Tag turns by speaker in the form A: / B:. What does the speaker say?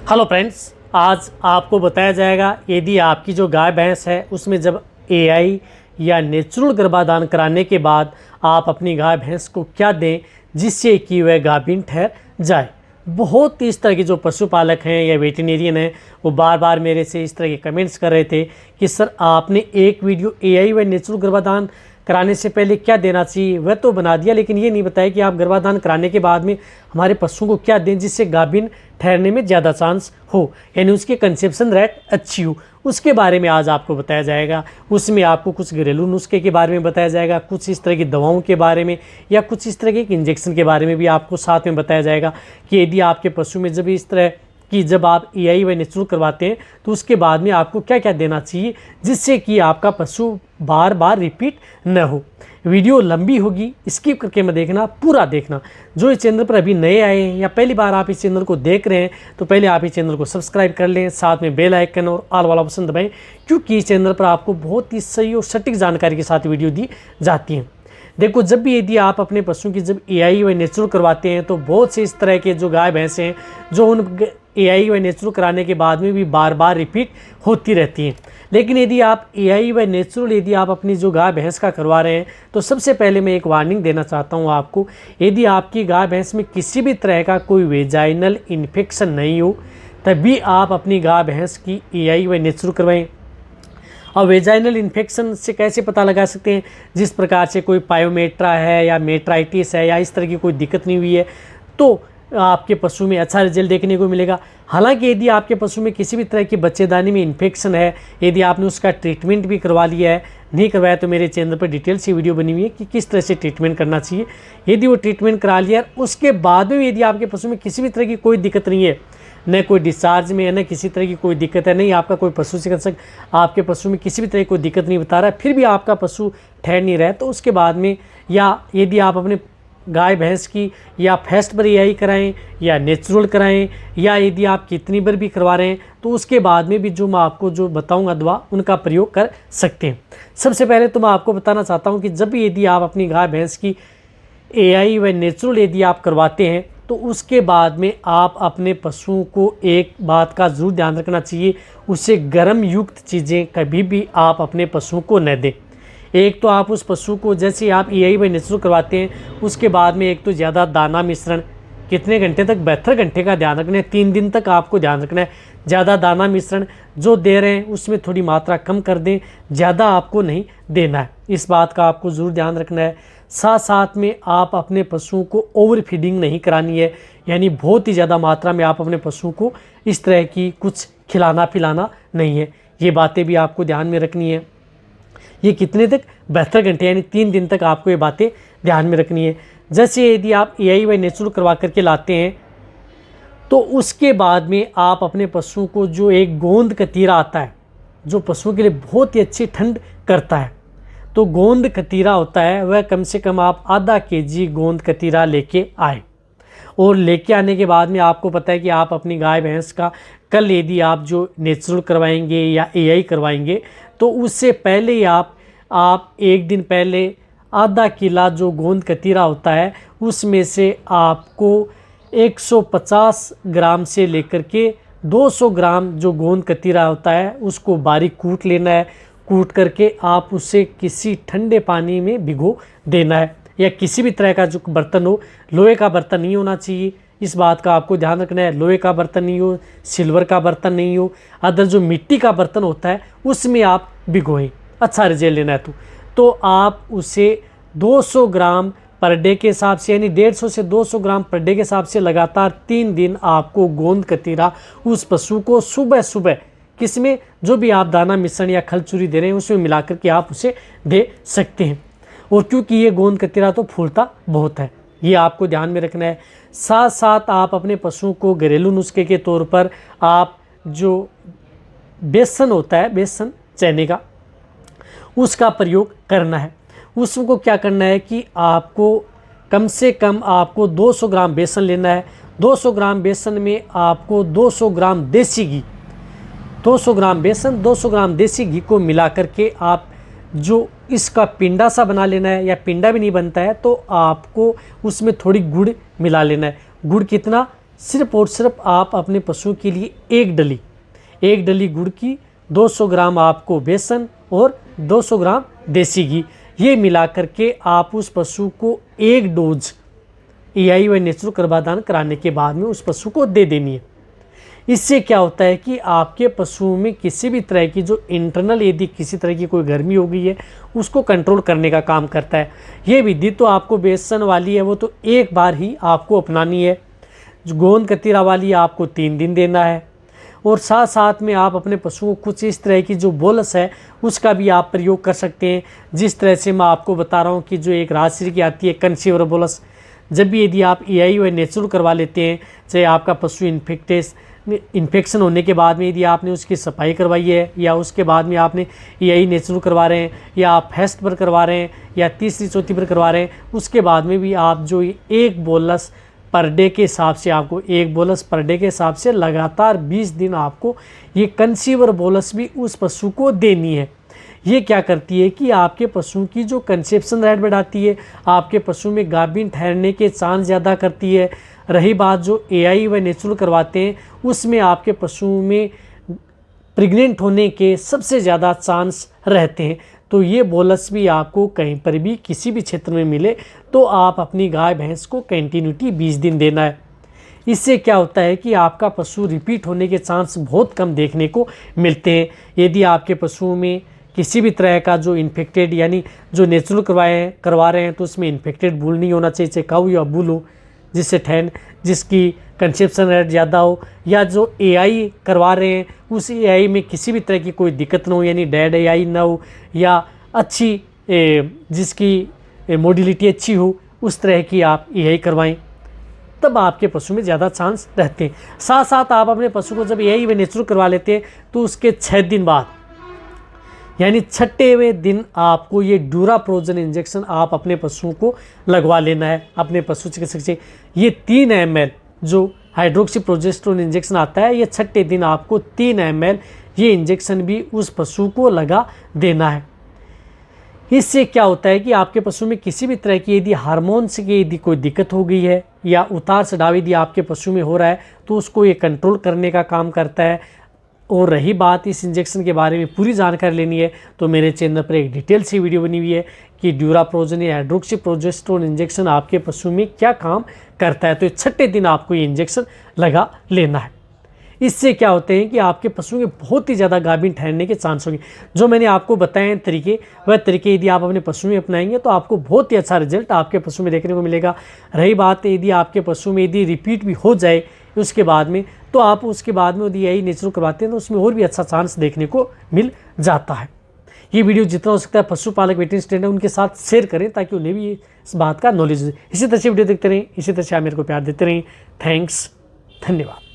A: Hello friends, आज आपको बताया जाएगा यदि आपकी जो गाय भैंस है उसमें जब एआई या नेचुरल गर्भाधान कराने के बाद आप अपनी गाय भैंस को क्या दें जिससे कि वह गाभिन ठहर जाए। बहुत इस तरह के जो पशुपालक हैं या वेटरनेरियन हैं वो बार बार मेरे से इस तरह के कमेंट्स कर रहे थे कि सर आपने एक वीडियो एआई व नेचुरल गर्भाधान कराने से पहले क्या देना चाहिए वह तो बना दिया, लेकिन ये नहीं बताया कि आप गर्भाधान कराने के बाद में हमारे पशुओं को क्या दें जिससे गाभिन ठहरने में ज़्यादा चांस हो, यानी उसकी कंसेप्शन रेट अच्छी हो। उसके बारे में आज आपको बताया जाएगा। उसमें आपको कुछ घरेलू नुस्खे के बारे में बताया जाएगा, कुछ इस तरह की दवाओं के बारे में या कुछ इस तरह के इंजेक्शन के बारे में भी आपको साथ में बताया जाएगा कि यदि आपके पशु में जब इस तरह कि जब आप एआई व नेचुरल करवाते हैं तो उसके बाद में आपको क्या क्या देना चाहिए जिससे कि आपका पशु बार बार रिपीट न हो। वीडियो लंबी होगी, स्किप करके मत देखना, पूरा देखना। जो इस चैनल पर अभी नए आए हैं या पहली बार आप इस चैनल को देख रहे हैं तो पहले आप इस चैनल को सब्सक्राइब कर लें, साथ में बेल आइकन और ऑल वाला ऑप्शन दबाएं, क्योंकि इस चैनल पर आपको बहुत ही सही और सटीक जानकारी के साथ वीडियो दी जाती है। देखो, जब भी यदि आप अपने पशुओं की जब एआई व नेचुरल करवाते हैं तो बहुत से इस तरह के जो गाय भैंस हैं जो उन एआई व नेचुरल कराने के बाद में भी बार बार रिपीट होती रहती हैं। लेकिन यदि आप एआई व नेचुरल यदि आप अपनी जो गाय भैंस का करवा रहे हैं तो सबसे पहले मैं एक वार्निंग देना चाहता हूं आपको। यदि आपकी गाय भैंस में किसी भी तरह का कोई वेजाइनल इन्फेक्शन नहीं हो तभी आप अपनी गाय भैंस की एआई व नेचुरल करवाएं। और वेजाइनल इन्फेक्शन से कैसे पता लगा सकते हैं? जिस प्रकार से कोई पायोमेट्रा है या मेट्राइटिस है या इस तरह की कोई दिक्कत नहीं हुई है तो आपके पशु में अच्छा रिजल्ट देखने को मिलेगा। हालांकि यदि आपके पशु में किसी भी तरह की बच्चेदानी में इन्फेक्शन है, यदि आपने उसका ट्रीटमेंट भी करवा लिया है, नहीं करवाया तो मेरे चैनल पर डिटेल से वीडियो बनी हुई है कि किस तरह से ट्रीटमेंट करना चाहिए। यदि वो ट्रीटमेंट करा लिया उसके बाद में यदि आपके पशु में किसी भी तरह की कोई दिक्कत नहीं है, न कोई डिस्चार्ज में है न किसी तरह की कोई दिक्कत है, नहीं आपका कोई पशु चिकित्सक आपके पशु में किसी भी तरह की कोई दिक्कत नहीं बता रहा है, फिर भी आपका पशु ठहर नहीं रहा है तो उसके बाद में या यदि आप अपने गाय भैंस की या फर्स्ट बार एआई कराएं या नेचुरल कराएं या यदि आप कितनी बार भी करवा रहे हैं तो उसके बाद में भी जो मैं आपको जो बताऊंगा दवा उनका प्रयोग कर सकते हैं। सबसे पहले तो मैं आपको बताना चाहता हूं कि जब भी यदि आप अपनी गाय भैंस की एआई व नेचुरल यदि आप करवाते हैं तो उसके बाद में आप अपने पशुओं को एक बात का ज़रूर ध्यान रखना चाहिए, उसे गर्म युक्त चीज़ें कभी भी आप अपने पशुओं को न दें। एक तो आप उस पशु को जैसे आप एआई व नेचुरल करवाते हैं उसके बाद में एक तो ज़्यादा दाना मिश्रण कितने घंटे तक, 72 घंटे का ध्यान रखना है, 3 दिन तक आपको ध्यान रखना है। ज़्यादा दाना मिश्रण जो दे रहे हैं उसमें थोड़ी मात्रा कम कर दें, ज़्यादा आपको नहीं देना है, इस बात का आपको ज़रूर ध्यान रखना है। साथ साथ में आप अपने पशुओं को ओवर फीडिंग नहीं करानी है, यानी बहुत ही ज़्यादा मात्रा में आप अपने पशुओं को इस तरह की कुछ खिलाना पिलाना नहीं है। ये बातें भी आपको ध्यान में रखनी है। ये कितने तक, 72 घंटे यानी 3 दिन तक आपको ये बातें ध्यान में रखनी है। जैसे यदि आप एआई व नेचुरल करवा करके लाते हैं तो उसके बाद में आप अपने पशुओं को जो एक गोंद कतीरा आता है जो पशुओं के लिए बहुत ही अच्छी ठंड करता है, तो गोंद कतीरा होता है वह कम से कम आप आधा केजी गोंद कतीरा लेके आए। और लेके आने के बाद में आपको पता है कि आप अपनी गाय भैंस का कल यदि आप जो नेचुरल करवाएंगे या एआई करवाएंगे तो उससे पहले ही आप एक दिन पहले आधा किला जो गोंद कतीरा होता है उसमें से आपको 150 ग्राम से लेकर के 200 ग्राम जो गोंद कतीरा होता है उसको बारीक कूट लेना है। कूट करके आप उसे किसी ठंडे पानी में भिगो देना है, या किसी भी तरह का जो बर्तन हो, लोहे का बर्तन नहीं होना चाहिए, इस बात का आपको ध्यान रखना है। लोहे का बर्तन नहीं हो, सिल्वर का बर्तन नहीं हो, अदर जो मिट्टी का बर्तन होता है उसमें आप भिगोएं, अच्छा रिजल्ट लेना है तो आप उसे 200 ग्राम पर डे के हिसाब से यानी 150 से 200 ग्राम पर डे के हिसाब से लगातार 3 दिन आपको गोंद कतीरा उस पशु को सुबह सुबह किसमें जो भी आप दाना मिश्रण या खलचूरी दे रहे हैं उसमें मिला करके आप उसे दे सकते हैं। और क्योंकि ये गोंद कतीरा तो फूलता बहुत है, ये आपको ध्यान में रखना है। साथ साथ आप अपने पशुओं को घरेलू नुस्खे के तौर पर आप जो बेसन होता है, बेसन चने का, उसका प्रयोग करना है। उसको क्या करना है कि आपको कम से कम आपको 200 ग्राम बेसन लेना है। 200 ग्राम बेसन में आपको 200 ग्राम देसी घी, 200 ग्राम बेसन 200 ग्राम देसी घी को मिला करके आप जो इसका पिंडा सा बना लेना है, या पिंडा भी नहीं बनता है तो आपको उसमें थोड़ी गुड़ मिला लेना है। गुड़ कितना, सिर्फ और सिर्फ आप अपने पशुओं के लिए एक डली गुड़ की, 200 ग्राम आपको बेसन और 200 ग्राम देसी घी, ये मिला करके आप उस पशु को एक डोज एआई व नेचुरल गर्भाधान कराने के बाद में उस पशु को दे देनी है। इससे क्या होता है कि आपके पशुओं में किसी भी तरह की जो इंटरनल यदि किसी तरह की कोई गर्मी हो गई है उसको कंट्रोल करने का काम करता है। ये विधि तो आपको बेसन वाली है वो तो एक बार ही आपको अपनानी है। जो गोंद कतीरा वाली आपको 3 दिन देना है। और साथ साथ में आप अपने पशुओं को कुछ इस तरह की जो बोलस है उसका भी आप प्रयोग कर सकते हैं। जिस तरह से मैं आपको बता रहा हूँ कि जो एक राजश्री की आती है कंसीवर बोलस, जब भी यदि आप एआई व नेचुरल करवा लेते हैं, चाहे आपका पशु इन्फेक्शन होने के बाद में यदि आपने उसकी सफाई करवाई है या उसके बाद में आपने एआई नेचुरल करवा रहे हैं या आप फेस्ट पर करवा रहे हैं या तीसरी चौथी पर करवा रहे हैं, उसके बाद में भी आप जो एक बोलस पर डे के हिसाब से आपको एक बोलस पर डे के हिसाब से लगातार 20 दिन आपको ये कंसीवर बोलस भी उस पशु को देनी है। ये क्या करती है कि आपके पशु की जो कंसेप्शन रेट बढ़ाती है, आपके पशु में गाभिन ठहरने के चांस ज़्यादा करती है। रही बात जो एआई व नेचुरल करवाते हैं उसमें आपके पशुओं में प्रेग्नेंट होने के सबसे ज़्यादा चांस रहते हैं। तो ये बोलस भी आपको कहीं पर भी किसी भी क्षेत्र में मिले तो आप अपनी गाय भैंस को कंटिन्यूटी 20 दिन देना है। इससे क्या होता है कि आपका पशु रिपीट होने के चांस बहुत कम देखने को मिलते हैं। यदि आपके पशुओं में किसी भी तरह का जो इन्फेक्टेड यानी जो नेचुरल करवा रहे हैं तो उसमें इन्फेक्टेड बुल नहीं होना चाहिए, चाहे काऊ या बुल हो जिसकी कंसेप्शन रेट ज़्यादा हो, या जो एआई करवा रहे हैं उस एआई में किसी भी तरह की कोई दिक्कत ना हो, यानी डेड एआई ना हो या अच्छी जिसकी मोडिलिटी अच्छी हो, उस तरह की आप एआई करवाएं, तब आपके पशु में ज़्यादा चांस रहते हैं। साथ साथ आप अपने पशु को जब एआई व नेचुरल करवा लेते हैं तो उसके 6 दिन बाद यानी 6वें दिन आपको ये ड्यूराप्रोजन इंजेक्शन आप अपने पशुओं को लगवा लेना है। अपने पशु चिकित्सक से ये 3 ml जो हाइड्रोक्सी प्रोजेस्टेरोन इंजेक्शन आता है, ये 6 दिन आपको 3 ml ये इंजेक्शन भी उस पशु को लगा देना है। इससे क्या होता है कि आपके पशु में किसी भी तरह की यदि हार्मोन्स की यदि कोई दिक्कत हो गई है या उतार चढ़ाव यदि आपके पशु में हो रहा है तो उसको ये कंट्रोल करने का काम करता है। और रही बात इस इंजेक्शन के बारे में पूरी जानकारी लेनी है तो मेरे चैनल पर एक डिटेल सी वीडियो बनी हुई है कि ड्यूराप्रोजन या हाइड्रोक्सी प्रोजेस्टेरोन इंजेक्शन आपके पशु में क्या काम करता है। तो 6 दिन आपको ये इंजेक्शन लगा लेना है। इससे क्या होते हैं कि आपके पशु के बहुत ही ज़्यादा गाभिन ठहरने के चांस होंगे। जो मैंने आपको बताए हैं तरीके, वह तरीके यदि आप अपने पशु में अपनाएंगे तो आपको बहुत ही अच्छा रिजल्ट आपके पशु में देखने को मिलेगा। रही बात यदि आपके पशु में यदि रिपीट भी हो जाए उसके बाद में, तो आप उसके बाद में यदि यही नेचुरल करवाते हैं तो उसमें और भी अच्छा चांस देखने को मिल जाता है। ये वीडियो जितना हो सकता है पशुपालक वेटरनरी स्टूडेंट उनके साथ शेयर करें ताकि उन्हें भी इस बात का नॉलेज हो। इसी तरह से वीडियो देखते रहें, इसी तरह से आप मेरे को प्यार देते रहें। थैंक्स, धन्यवाद।